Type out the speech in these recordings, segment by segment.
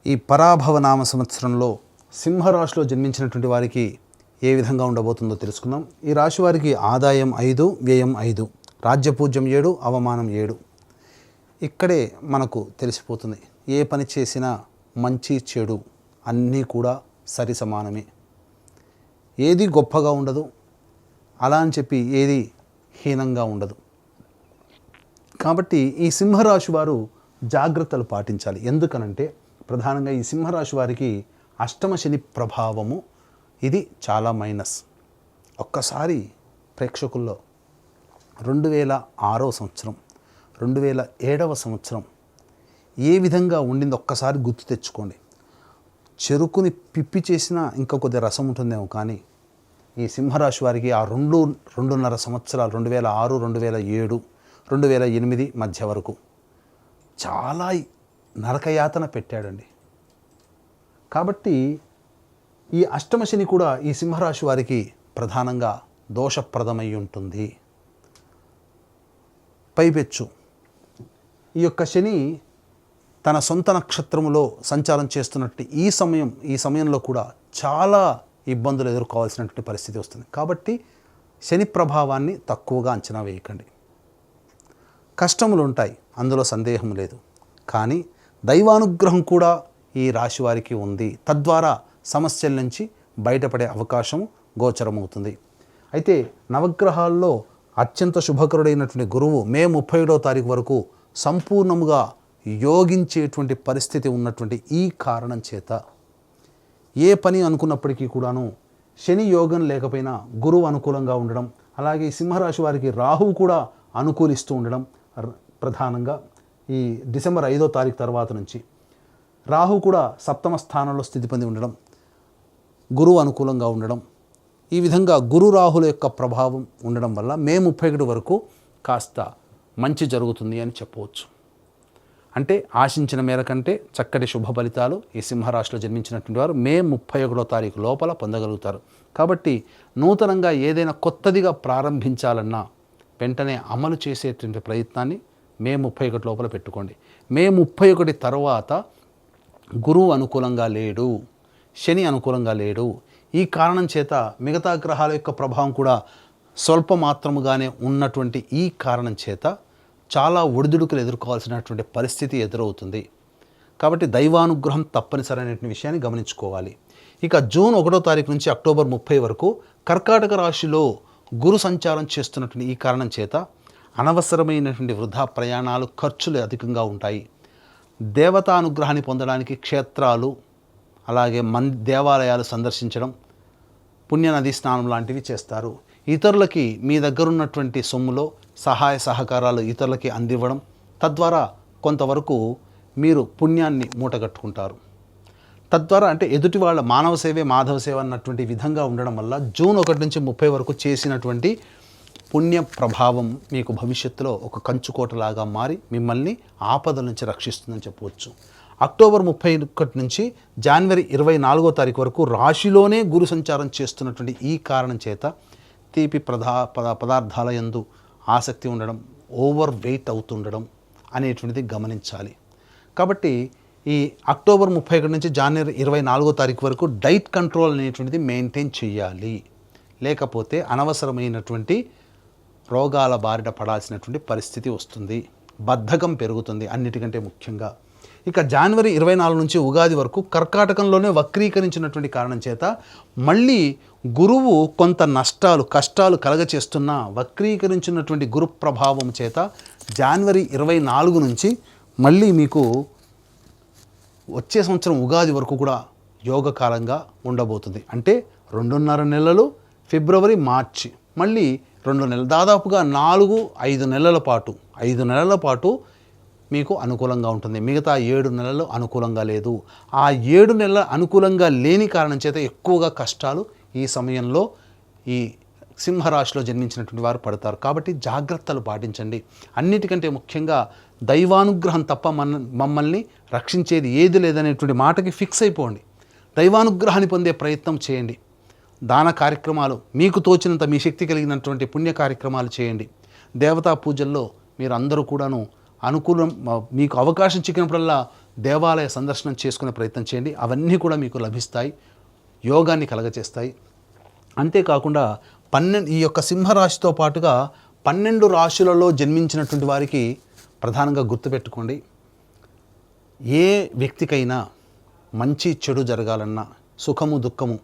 ఈ పరాభవనామ సంవత్సరంలో సింహరాశిలో జన్మించినటువంటి వారికి ఏ విధంగా ఉండబోతుందో తెలుసుకుందాం. ఈ రాశి వారికి ఆదాయం 5, వ్యయం 5, రాజ్యపూజ్యం 7, అవమానం 7. ఇక్కడే మనకు తెలిసిపోతుంది, ఏ పని చేసినా మంచి చెడు అన్నీ కూడా సరి సమానమే. ఏది గొప్పగా ఉండదు, అలా అని చెప్పి ఏది హీనంగా ఉండదు. కాబట్టి ఈ సింహరాశి వారు జాగ్రత్తలు పాటించాలి. ఎందుకనంటే ప్రధానంగా ఈ సింహరాశి వారికి అష్టమ శని ప్రభావము ఇది చాలా మైనస్. ఒక్కసారి ప్రేక్షకుల్లో 2006వ సంవత్సరం 2007వ సంవత్సరం ఏ విధంగా ఉండిందో ఒక్కసారి గుర్తు తెచ్చుకోండి. చెరుకుని పిప్పి చేసినా ఇంకా కొద్ది రసం ఉంటుందేమో, కానీ ఈ సింహరాశి వారికి ఆ 2.5 సంవత్సరాలు 2006, 2007, 2008 మధ్య వరకు చాలా నరకయాతన పెట్టాడండి. కాబట్టి ఈ అష్టమ శని కూడా ఈ సింహరాశి వారికి ప్రధానంగా దోషప్రదమై ఉంటుంది. పైపెచ్చు ఈ యొక్క శని తన సొంత నక్షత్రములో సంచారం చేస్తున్నట్టు ఈ సమయంలో కూడా చాలా ఇబ్బందులు ఎదుర్కోవాల్సినటువంటి పరిస్థితి వస్తుంది. కాబట్టి శని ప్రభావాన్ని తక్కువగా అంచనా వేయకండి. కష్టములు ఉంటాయి, అందులో సందేహం లేదు, కానీ దైవానుగ్రహం కూడా ఈ రాశి వారికి ఉంది. తద్వారా సమస్యల నుంచి బయటపడే అవకాశం గోచరమవుతుంది. అయితే నవగ్రహాల్లో అత్యంత శుభకరుడైనటువంటి గురువు మే 31వ తారీఖు వరకు సంపూర్ణముగా యోగించేటువంటి పరిస్థితి ఉన్నటువంటి ఈ కారణం చేత ఏ పని అనుకున్నప్పటికీ కూడాను శని యోగం లేకపోయినా గురువు అనుకూలంగా ఉండడం, అలాగే సింహరాశి వారికి రాహువు కూడా అనుకూలిస్తూ ఉండడం, ప్రధానంగా ఈ డిసెంబర్ 5వ తారీఖు తర్వాత నుంచి రాహు కూడా సప్తమ స్థానంలో స్థితి పొంది ఉండడం, గురువు అనుకూలంగా ఉండడం, ఈ విధంగా గురు రాహుల యొక్క ప్రభావం ఉండడం వల్ల మే 31 వరకు కాస్త మంచి జరుగుతుంది అని చెప్పవచ్చు. అంటే ఆశించిన మేర కంటే చక్కటి శుభ ఫలితాలు ఈ సింహరాశిలో జన్మించినటువంటి వారు మే 31వ తారీఖు లోపల పొందగలుగుతారు. కాబట్టి నూతనంగా ఏదైనా కొత్తదిగా ప్రారంభించాలన్నా వెంటనే అమలు చేసేటువంటి ప్రయత్నాన్ని మే 31 లోపల పెట్టుకోండి. మే 31 తర్వాత గురువు అనుకూలంగా లేడు, శని అనుకూలంగా లేడు. ఈ కారణం చేత మిగతా గ్రహాల యొక్క ప్రభావం కూడా స్వల్ప మాత్రముగానే ఉన్నటువంటి ఈ కారణం చేత చాలా ఒడిదుడుకులు ఎదుర్కోవాల్సినటువంటి పరిస్థితి ఎదురవుతుంది. కాబట్టి దైవానుగ్రహం తప్పనిసరైన విషయాన్ని గమనించుకోవాలి. ఇక జూన్ 1వ తారీఖు నుంచి అక్టోబర్ 30 వరకు కర్కాటక రాశిలో గురు సంచారం చేస్తున్నటువంటి ఈ కారణం చేత అనవసరమైనటువంటి వృధా ప్రయాణాలు, ఖర్చులు అధికంగా ఉంటాయి. దేవతానుగ్రహాన్ని పొందడానికి క్షేత్రాలు, అలాగే దేవాలయాలు సందర్శించడం, పుణ్యనది స్నానం లాంటివి చేస్తారు. ఇతరులకి మీ దగ్గర ఉన్నటువంటి సొమ్ములో సహాయ సహకారాలు ఇతరులకి అందివ్వడం, తద్వారా కొంతవరకు మీరు పుణ్యాన్ని మూటగట్టుకుంటారు. తద్వారా అంటే ఎదుటి వాళ్ళ మానవ సేవే మాధవ సేవ అన్నటువంటి విధంగా ఉండడం వల్ల జూన్ 1 నుంచి 30 వరకు చేసినటువంటి పుణ్య ప్రభావం మీకు భవిష్యత్తులో ఒక కంచుకోటలాగా మారి మిమ్మల్ని ఆపదల నుంచి రక్షిస్తుందని చెప్పవచ్చు. అక్టోబర్ 31 నుంచి జనవరి 24వ తారీఖు వరకు రాశిలోనే గురు సంచారం చేస్తున్నటువంటి ఈ కారణం చేత తీపి పదార్థాల యందు ఆసక్తి ఉండడం, ఓవర్ వెయిట్ అవుతుండడం అనేటువంటిది గమనించాలి. కాబట్టి ఈ అక్టోబర్ 31 నుంచి జనవరి 24వ తారీఖు వరకు డైట్ కంట్రోల్ అనేటువంటిది మెయింటైన్ చేయాలి. లేకపోతే అనవసరమైనటువంటి రోగాల బారిన పడాల్సినటువంటి పరిస్థితి వస్తుంది, బద్ధకం పెరుగుతుంది అన్నిటికంటే ముఖ్యంగా. ఇక జనవరి 24 నుంచి ఉగాది వరకు కర్కాటకంలోనే వక్రీకరించినటువంటి కారణం చేత మళ్ళీ గురువు కొంత కష్టాలు కలగచేస్తున్న వక్రీకరించినటువంటి గురు ప్రభావం చేత జనవరి 24 నుంచి మళ్ళీ మీకు వచ్చే సంవత్సరం ఉగాది వరకు కూడా యోగకాలంగా ఉండబోతుంది. అంటే 2.5 నెలలు, ఫిబ్రవరి, మార్చి, మళ్ళీ 2 నెలలు, దాదాపుగా 4-5 నెలల పాటు మీకు అనుకూలంగా ఉంటుంది. మిగతా 7 నెలలు అనుకూలంగా లేదు. ఆ 7 నెలల అనుకూలంగా లేని కారణం చేత ఎక్కువగా కష్టాలు ఈ సమయంలో ఈ సింహరాశిలో జన్మించినటువంటి వారు పడతారు. కాబట్టి జాగ్రత్తలు పాటించండి. అన్నిటికంటే ముఖ్యంగా దైవానుగ్రహం తప్ప మమ్మల్ని రక్షించేది ఏది లేదనేటువంటి మాటకి ఫిక్స్ అయిపోండి. దైవానుగ్రహాన్ని పొందే ప్రయత్నం చేయండి. దాన కార్యక్రమాలు మీకు తోచినంత మీ శక్తి కలిగినటువంటి పుణ్య కార్యక్రమాలు చేయండి. దేవతా పూజల్లో మీరు అందరూ కూడాను అనుకూలం మీకు అవకాశం చిక్కినప్పుడల్లా దేవాలయ సందర్శనం చేసుకునే ప్రయత్నం చేయండి. అవన్నీ కూడా మీకు లభిస్తాయి, యోగాన్ని కలగచేస్తాయి. అంతేకాకుండా ఈ యొక్క సింహరాశితో పాటుగా 12 రాశులలో జన్మించినటువంటి వారికి ప్రధానంగా గుర్తుపెట్టుకోండి, ఏ వ్యక్తికైనా మంచి చెడు జరగాలన్నా, సుఖము దుఃఖము,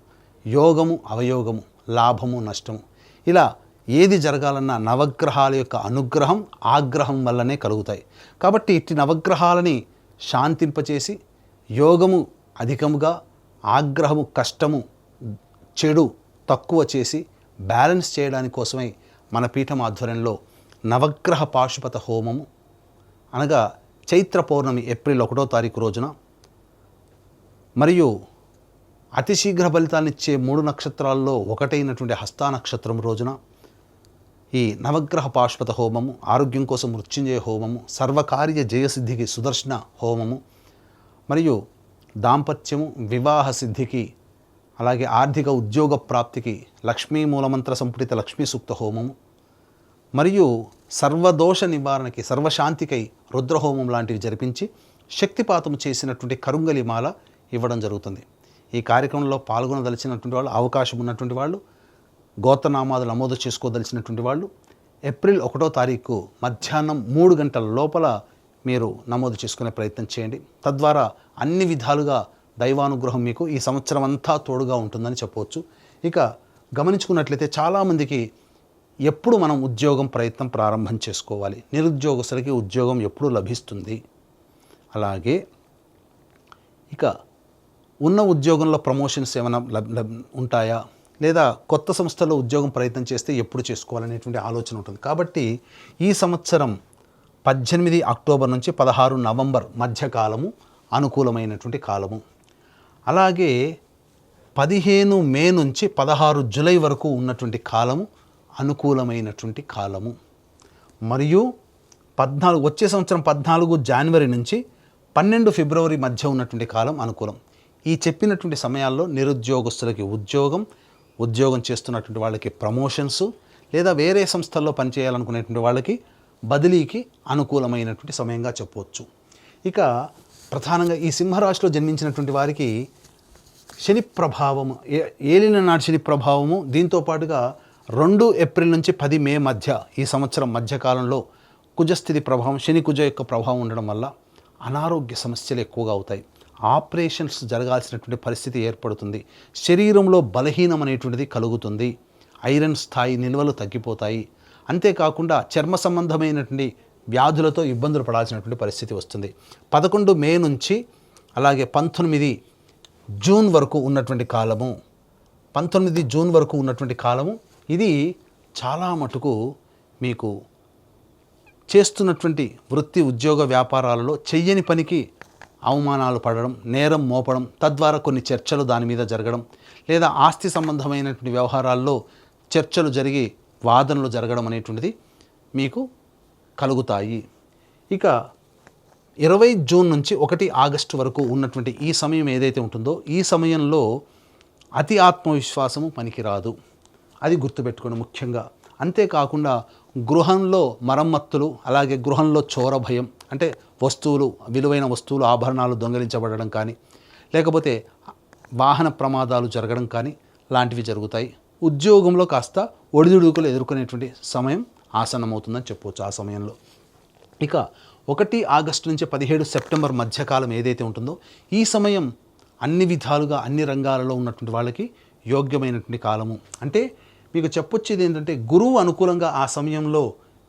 యోగము అవయోగము, లాభము నష్టము, ఇలా ఏది జరగాలన్నా నవగ్రహాల యొక్క అనుగ్రహం ఆగ్రహం వల్లనే కలుగుతాయి. కాబట్టి ఇట్టి నవగ్రహాలని శాంతింపచేసి యోగము అధికముగా, ఆగ్రహము కష్టము, చెడు తక్కువ చేసి బ్యాలెన్స్ చేయడానికి కోసమై మన పీఠం ఆధ్వర్యంలో నవగ్రహ పాశుపత హోమము, అనగా చైత్ర పౌర్ణమి ఏప్రిల్ 1వ తారీఖు రోజున, మరియు అతి శీఘ్ర ఫలితాన్నిచ్చే 3 నక్షత్రాల్లో ఒకటైనటువంటి హస్తా నక్షత్రం రోజున ఈ నవగ్రహ పాశుపత హోమము, ఆరోగ్యం కోసం మృత్యుంజయ హోమము, సర్వకార్య జయసిద్ధికి సుదర్శన హోమము, మరియు దాంపత్యము వివాహ సిద్ధికి, అలాగే ఆర్థిక ఉద్యోగ ప్రాప్తికి లక్ష్మీ మూలమంత్ర సంపుటిత లక్ష్మీ సూక్త హోమము, మరియు సర్వదోష నివారణకి సర్వశాంతికై రుద్రహోమం లాంటివి జరిపించి శక్తిపాతం చేసినటువంటి కరుంగలి మాల ఇవ్వడం జరుగుతుంది. ఈ కార్యక్రమంలో పాల్గొనదలిచినటువంటి వాళ్ళు, అవకాశం ఉన్నటువంటి వాళ్ళు, గోత్రనామాలు నమోదు చేసుకోదలిచినటువంటి వాళ్ళు ఏప్రిల్ 1వ తారీఖు మధ్యాహ్నం 3 గంటల లోపల మీరు నమోదు చేసుకునే ప్రయత్నం చేయండి. తద్వారా అన్ని విధాలుగా దైవానుగ్రహం మీకు ఈ సంవత్సరం అంతా తోడుగా ఉంటుందని చెప్పవచ్చు. ఇక గమనించుకున్నట్లయితే చాలామందికి ఎప్పుడు మనం ఉద్యోగం ప్రయత్నం ప్రారంభం చేసుకోవాలి, నిరుద్యోగస్తులకి ఉద్యోగం ఎప్పుడు లభిస్తుంది, అలాగే ఇక ఉన్న ఉద్యోగంలో ప్రమోషన్స్ ఏమైనా ఉంటాయా, లేదా కొత్త సంస్థలో ఉద్యోగం ప్రయత్నం చేస్తే ఎప్పుడు చేసుకోవాలనేటువంటి ఆలోచన ఉంటుంది. కాబట్టి ఈ సంవత్సరం 18 అక్టోబర్ నుంచి 16 నవంబర్ మధ్యకాలము అనుకూలమైనటువంటి కాలము. అలాగే 15 మే నుంచి 16 జూలై వరకు ఉన్నటువంటి కాలము అనుకూలమైనటువంటి కాలము. మరియు వచ్చే సంవత్సరం 14 జనవరి నుంచి 12 ఫిబ్రవరి మధ్య ఉన్నటువంటి కాలం అనుకూలం. ఈ చెప్పినటువంటి సమయాల్లో నిరుద్యోగస్తులకి ఉద్యోగం చేస్తున్నటువంటి వాళ్ళకి ప్రమోషన్స్, లేదా వేరే సంస్థల్లో పనిచేయాలనుకునేటువంటి వాళ్ళకి బదిలీకి అనుకూలమైనటువంటి సమయంగా చెప్పవచ్చు. ఇక ప్రధానంగా ఈ సింహరాశిలో జన్మించినటువంటి వారికి శని ప్రభావము, ఏలిన నాటి శని ప్రభావము, దీంతోపాటుగా 2 ఏప్రిల్ నుంచి 10 మే మధ్య ఈ సంవత్సరం మధ్యకాలంలో కుజస్థితి ప్రభావం, శని కుజ యొక్క ప్రభావం ఉండడం వల్ల అనారోగ్య సమస్యలు ఎక్కువగా అవుతాయి. ఆపరేషన్స్ జరగాల్సినటువంటి పరిస్థితి ఏర్పడుతుంది. శరీరంలో బలహీనం అనేటువంటిది కలుగుతుంది. ఐరన్ స్థాయి నిల్వలు తగ్గిపోతాయి. అంతేకాకుండా చర్మ సంబంధమైనటువంటి వ్యాధులతో ఇబ్బందులు పడాల్సినటువంటి పరిస్థితి వస్తుంది. 11 మే నుంచి అలాగే 19 జూన్ వరకు ఉన్నటువంటి కాలము, 19 జూన్ వరకు ఉన్నటువంటి కాలము, ఇది చాలా మటుకు మీకు చేస్తున్నటువంటి వృత్తి ఉద్యోగ వ్యాపారాలలో చెయ్యని పనికి అవమానాలు పడడం, నేరం మోపడం, తద్వారా కొన్ని చర్చలు దాని మీద జరగడం, లేదా ఆస్తి సంబంధమైనటువంటి వ్యవహారాల్లో చర్చలు జరిగి వాదనలు జరగడం అనేటువంటిది మీకు కలుగుతాయి. ఇక 20 జూన్ నుంచి 1 ఆగస్టు వరకు ఉన్నటువంటి ఈ సమయం ఏదైతే ఉంటుందో, ఈ సమయంలో అతి ఆత్మవిశ్వాసము పనికిరాదు, అది గుర్తుపెట్టుకోండి ముఖ్యంగా. అంతేకాకుండా గృహంలో మరమ్మత్తులు, అలాగే గృహంలో చోర భయం, అంటే వస్తువులు, విలువైన వస్తువులు, ఆభరణాలు దొంగిలించబడడం కానీ, లేకపోతే వాహన ప్రమాదాలు జరగడం కానీ లాంటివి జరుగుతాయి. ఉద్యోగంలో కాస్త ఒడిదుడుకులు ఎదుర్కొనేటువంటి సమయం ఆసన్నమవుతుందని చెప్పవచ్చు ఆ సమయంలో. ఇక 1 ఆగస్టు నుంచి 17 సెప్టెంబర్ మధ్యకాలం ఏదైతే ఉంటుందో, ఈ సమయం అన్ని విధాలుగా అన్ని రంగాలలో ఉన్నటువంటి వాళ్ళకి యోగ్యమైనటువంటి కాలము. అంటే మీకు చెప్పొచ్చేది ఏంటంటే, గురువు అనుకూలంగా ఆ సమయంలో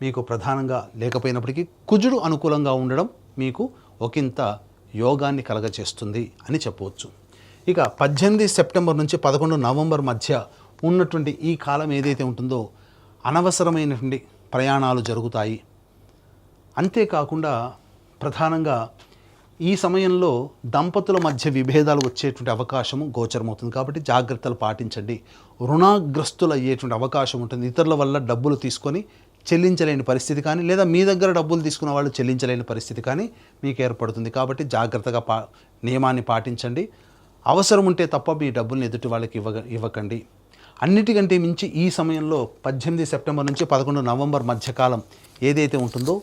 మీకు ప్రధానంగా లేకపోయినప్పటికీ కుజుడు అనుకూలంగా ఉండడం మీకు ఒకంత యోగాన్ని కలగచేస్తుంది అని చెప్పవచ్చు. ఇక 18 సెప్టెంబర్ నుంచి 11 నవంబర్ మధ్య ఉన్నటువంటి ఈ కాలం ఏదైతే ఉంటుందో, అనవసరమైనటువంటి ప్రయాణాలు జరుగుతాయి. అంతేకాకుండా ప్రధానంగా ఈ సమయంలో దంపతుల మధ్య విభేదాలు వచ్చేటువంటి అవకాశము గోచరమవుతుంది. కాబట్టి జాగ్రత్తలు పాటించండి. రుణాగ్రస్తులు అయ్యేటువంటి అవకాశం ఉంటుంది. ఇతరుల వల్ల డబ్బులు తీసుకొని చెల్లించలేని పరిస్థితి కానీ, లేదా మీ దగ్గర డబ్బులు తీసుకున్న వాళ్ళు చెల్లించలేని పరిస్థితి కానీ మీకు ఏర్పడుతుంది. కాబట్టి జాగ్రత్తగా నియమాన్ని పాటించండి. అవసరం ఉంటే తప్ప మీ డబ్బుల్ని ఎదుటి వాళ్ళకి ఇవ్వకండి. అన్నిటికంటే మించి ఈ సమయంలో 18 సెప్టెంబర్ నుంచి 11 నవంబర్ మధ్యకాలం ఏదైతే ఉంటుందో,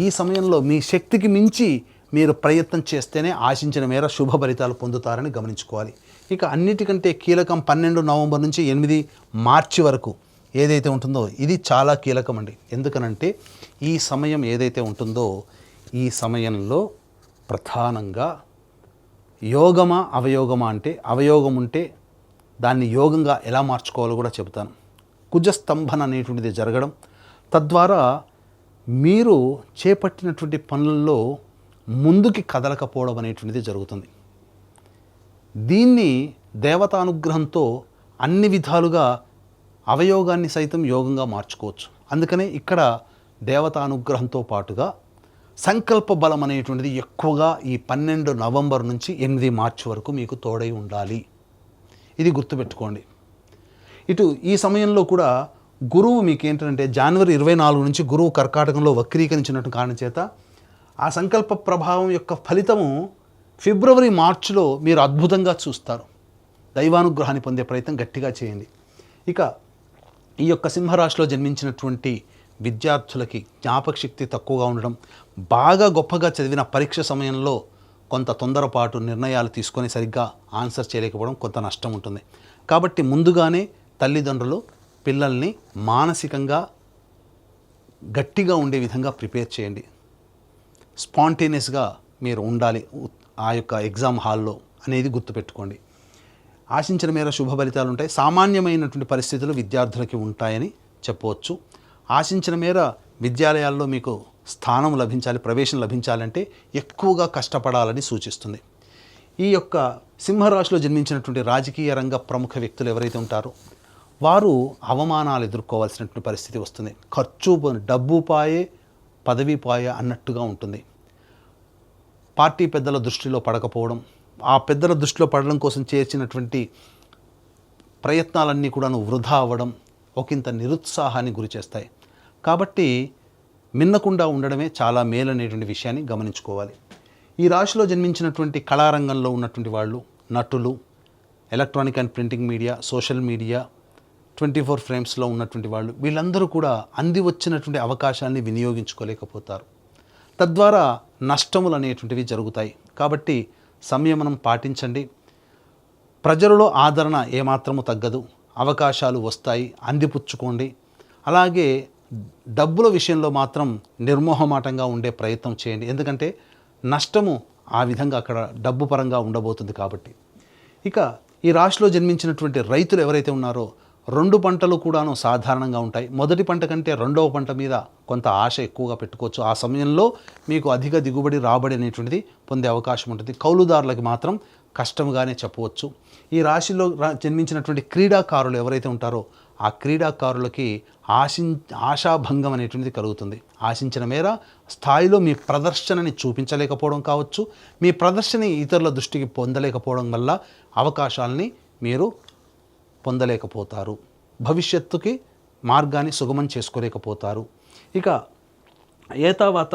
ఈ సమయంలో మీ శక్తికి మించి మీరు ప్రయత్నం చేస్తేనే ఆశించిన మేర శుభ ఫలితాలు పొందుతారని గమనించుకోవాలి. ఇక అన్నిటికంటే కీలకం 12 నవంబర్ నుంచి 8 మార్చి వరకు ఏదైతే ఉంటుందో ఇది చాలా కీలకం అండి. ఎందుకనంటే ఈ సమయం ఏదైతే ఉంటుందో ఈ సమయంలో ప్రధానంగా యోగమా అవయోగమా అంటే అవయోగం ఉంటే దాన్ని యోగంగా ఎలా మార్చుకోవాలో కూడా చెబుతాను. కుజస్తంభన అనేటువంటిది జరగడం, తద్వారా మీరు చేపట్టినటువంటి పనులలో ముందుకి కదలకపోవడం అనేటువంటిది జరుగుతుంది. దీన్ని దేవతానుగ్రహంతో అన్ని విధాలుగా అవయోగాన్ని సైతం యోగంగా మార్చుకోవచ్చు. అందుకనే ఇక్కడ దేవతానుగ్రహంతో పాటుగా సంకల్ప బలం అనేటువంటిది ఎక్కువగా ఈ 12 నవంబర్ నుంచి 8 మార్చి వరకు మీకు తోడై ఉండాలి. ఇది గుర్తుపెట్టుకోండి. ఇటు ఈ సమయంలో కూడా గురువు మీకు ఏంటంటే జనవరి 24 నుంచి గురువు కర్కాటకంలో వక్రీకరించినట్టు కారణం చేత ఆ సంకల్ప ప్రభావం యొక్క ఫలితము ఫిబ్రవరి మార్చిలో మీరు అద్భుతంగా చూస్తారు. దైవానుగ్రహాన్ని పొందే ప్రయత్నం గట్టిగా చేయండి. ఇక ఈ యొక్క సింహరాశిలో జన్మించినటువంటి విద్యార్థులకి జ్ఞాపక శక్తి తక్కువగా ఉండడం, బాగా గొప్పగా చదివిన పరీక్ష సమయంలో కొంత తొందరపాటు నిర్ణయాలు తీసుకొని సరిగ్గా ఆన్సర్ చేయలేకపోవడం కొంత నష్టం ఉంటుంది. కాబట్టి ముందుగానే తల్లిదండ్రులు పిల్లల్ని మానసికంగా గట్టిగా ఉండే విధంగా ప్రిపేర్ చేయండి. స్పాంటేనియస్గా మీరు ఉండాలి ఆ యొక్క ఎగ్జామ్ హాల్లో అనేది గుర్తుపెట్టుకోండి. ఆశించిన మేర శుభ ఫలితాలు ఉంటాయి. సామాన్యమైనటువంటి పరిస్థితులు విద్యార్థులకి ఉంటాయని చెప్పవచ్చు. ఆశించిన మేర విద్యాలయాల్లో మీకు స్థానం లభించాలి, ప్రవేశం లభించాలంటే ఎక్కువగా కష్టపడాలని సూచిస్తుంది. ఈ యొక్క సింహరాశిలో జన్మించినటువంటి రాజకీయ రంగ ప్రముఖ వ్యక్తులు ఎవరైతే ఉంటారో వారు అవమానాలు ఎదుర్కోవాల్సినటువంటి పరిస్థితి వస్తుంది. డబ్బు పాయే పదవి పాయే అన్నట్టుగా ఉంటుంది. పార్టీ పెద్దల దృష్టిలో పడకపోవడం, ఆ పెద్దల దృష్టిలో పడడం కోసం చేర్చినటువంటి ప్రయత్నాలన్నీ కూడాను వృధా అవ్వడం ఒకంత నిరుత్సాహాన్ని గురి చేస్తాయి. కాబట్టి మిన్నకుండా ఉండడమే చాలా మేలనేటువంటి విషయాన్ని గమనించుకోవాలి. ఈ రాశిలో జన్మించినటువంటి కళారంగంలో ఉన్నటువంటి వాళ్ళు, నటులు, electronic and printing media, social media, 24 ఫ్రేమ్స్లో ఉన్నటువంటి వాళ్ళు, వీళ్ళందరూ కూడా అంది వచ్చినటువంటి అవకాశాన్ని వినియోగించుకోలేకపోతారు. తద్వారా నష్టములు అనేటువంటివి జరుగుతాయి. కాబట్టి సంయమనం పాటించండి. ప్రజలలో ఆదరణ ఏమాత్రము తగ్గదు, అవకాశాలు వస్తాయి, అందిపుచ్చుకోండి. అలాగే డబ్బుల విషయంలో మాత్రం నిర్మోహమాటంగా ఉండే ప్రయత్నం చేయండి. ఎందుకంటే నష్టము ఆ విధంగా అక్కడ డబ్బు పరంగా ఉండబోతుంది కాబట్టి. ఇక ఈ రాశిలో జన్మించినటువంటి రైతులు ఎవరైతే ఉన్నారో 2 పంటలు కూడాను సాధారణంగా ఉంటాయి. మొదటి పంట కంటే రెండవ పంట మీద కొంత ఆశ ఎక్కువగా పెట్టుకోవచ్చు. ఆ సమయంలో మీకు అధిక దిగుబడి రాబడి అనేటువంటిది పొందే అవకాశం ఉంటుంది. కౌలుదారులకి మాత్రం కష్టంగానే చెప్పవచ్చు. ఈ రాశిలో జన్మించినటువంటి క్రీడాకారులు ఎవరైతే ఉంటారో ఆ క్రీడాకారులకి ఆశాభంగం అనేటువంటిది కలుగుతుంది. ఆశించిన మేర స్థాయిలో మీ ప్రదర్శనని చూపించలేకపోవడం కావచ్చు, మీ ప్రదర్శన ఇతరుల దృష్టికి పొందలేకపోవడం వల్ల అవకాశాలని మీరు పొందలేకపోతారు. భవిష్యత్తుకి మార్గాన్ని సుగమం చేసుకోలేకపోతారు. ఇక ఏతావాత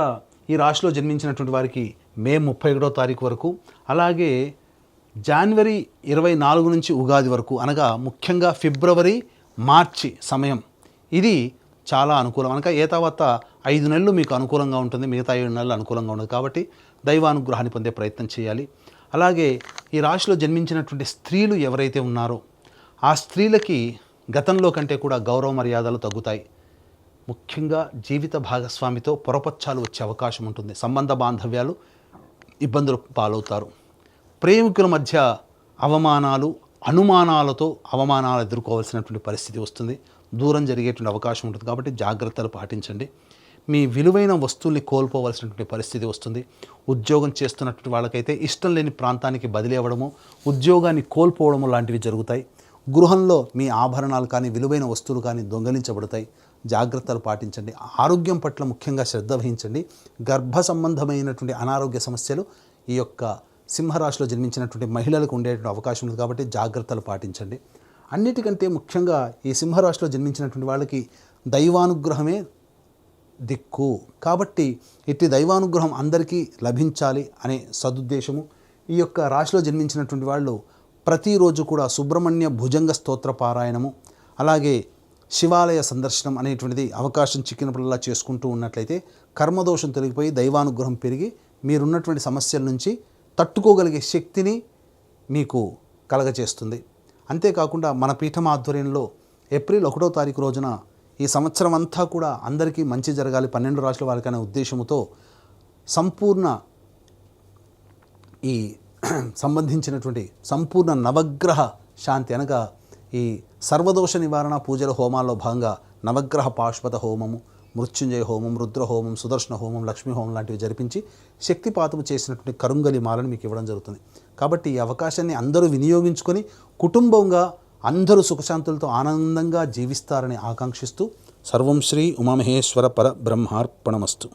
ఈ రాశిలో జన్మించినటువంటి వారికి మే 31వ తారీఖు వరకు, అలాగే జనవరి 24 నుంచి ఉగాది వరకు, అనగా ముఖ్యంగా ఫిబ్రవరి మార్చి సమయం ఇది చాలా అనుకూలం. అనగా ఏతావాత 5 నెలలు మీకు అనుకూలంగా ఉంటుంది, మిగతా 7 నెలలు అనుకూలంగా ఉండదు. కాబట్టి దైవానుగ్రహాన్ని పొందే ప్రయత్నం చేయాలి. అలాగే ఈ రాశిలో జన్మించినటువంటి స్త్రీలు ఎవరైతే ఉన్నారో ఆ స్త్రీలకి గతంలో కంటే కూడా గౌరవ మర్యాదలు తగ్గుతాయి. ముఖ్యంగా జీవిత భాగస్వామితో పొరపచ్చాలు వచ్చే అవకాశం ఉంటుంది. సంబంధ బాంధవ్యాలు ఇబ్బందులు పాలవుతారు. ప్రేమికుల మధ్య అవమానాలు, అనుమానాలతో అవమానాలు ఎదుర్కోవాల్సినటువంటి పరిస్థితి వస్తుంది. దూరం జరిగేటువంటి అవకాశం ఉంటుంది. కాబట్టి జాగ్రత్తలు పాటించండి. మీ విలువైన వస్తువుల్ని కోల్పోవలసినటువంటి పరిస్థితి వస్తుంది. ఉద్యోగం చేస్తున్నటువంటి వాళ్ళకైతే ఇష్టం లేని ప్రాంతానికి బదిలీ అవ్వడము, ఉద్యోగాన్ని కోల్పోవడము లాంటివి జరుగుతాయి. గృహంలో మీ ఆభరణాలు కానీ విలువైన వస్తువులు కానీ దొంగలించబడతాయి. జాగ్రత్తలు పాటించండి. ఆరోగ్యం పట్ల ముఖ్యంగా శ్రద్ధ వహించండి. గర్భ సంబంధమైనటువంటి అనారోగ్య సమస్యలు ఈ యొక్క సింహరాశిలో జన్మించినటువంటి మహిళలకు ఉండేటువంటి అవకాశం ఉంది. కాబట్టి జాగ్రత్తలు పాటించండి. అన్నిటికంటే ముఖ్యంగా ఈ సింహరాశిలో జన్మించినటువంటి వాళ్ళకి దైవానుగ్రహమే దిక్కు. కాబట్టి ఇట్టి దైవానుగ్రహం అందరికీ లభించాలి అనే సదుద్దేశము. ఈ యొక్క రాశిలో జన్మించినటువంటి వాళ్ళు ప్రతిరోజు కూడా సుబ్రహ్మణ్య భుజంగ స్తోత్ర పారాయణము, అలాగే శివాలయ సందర్శనం అనేటువంటిది అవకాశం చిక్కినప్పుడల్లా చేసుకుంటూ ఉన్నట్లయితే కర్మదోషం తొలగిపోయి దైవానుగ్రహం పెరిగి మీరున్నటువంటి సమస్యల నుంచి తట్టుకోగలిగే శక్తిని మీకు కలగచేస్తుంది. అంతేకాకుండా మన పీఠం ఆధ్వర్యంలో ఏప్రిల్ 1వ తారీఖు రోజున ఈ సంవత్సరం అంతా కూడా అందరికీ మంచి జరగాలి 12 రాశుల వారికనే ఉద్దేశంతో సంపూర్ణ ఈ సంబంధించినటువంటి సంపూర్ణ నవగ్రహ శాంతి అనగా ఈ సర్వదోష నివారణ పూజల హోమాల్లో భాగంగా నవగ్రహ పాశుపత హోమము, మృత్యుంజయ హోమం, రుద్ర హోమం, సుదర్శన హోమం, లక్ష్మీ హోమం లాంటివి జరిపించి శక్తిపాతము చేసినటువంటి కరుంగలి మాలను మీకు ఇవ్వడం జరుగుతుంది. కాబట్టి ఈ అవకాశాన్ని అందరూ వినియోగించుకొని కుటుంబంగా అందరూ సుఖశాంతులతో ఆనందంగా జీవిస్తారని ఆకాంక్షిస్తూ సర్వం శ్రీ ఉమామహేశ్వర పరబ్రహ్మార్పణమస్తు.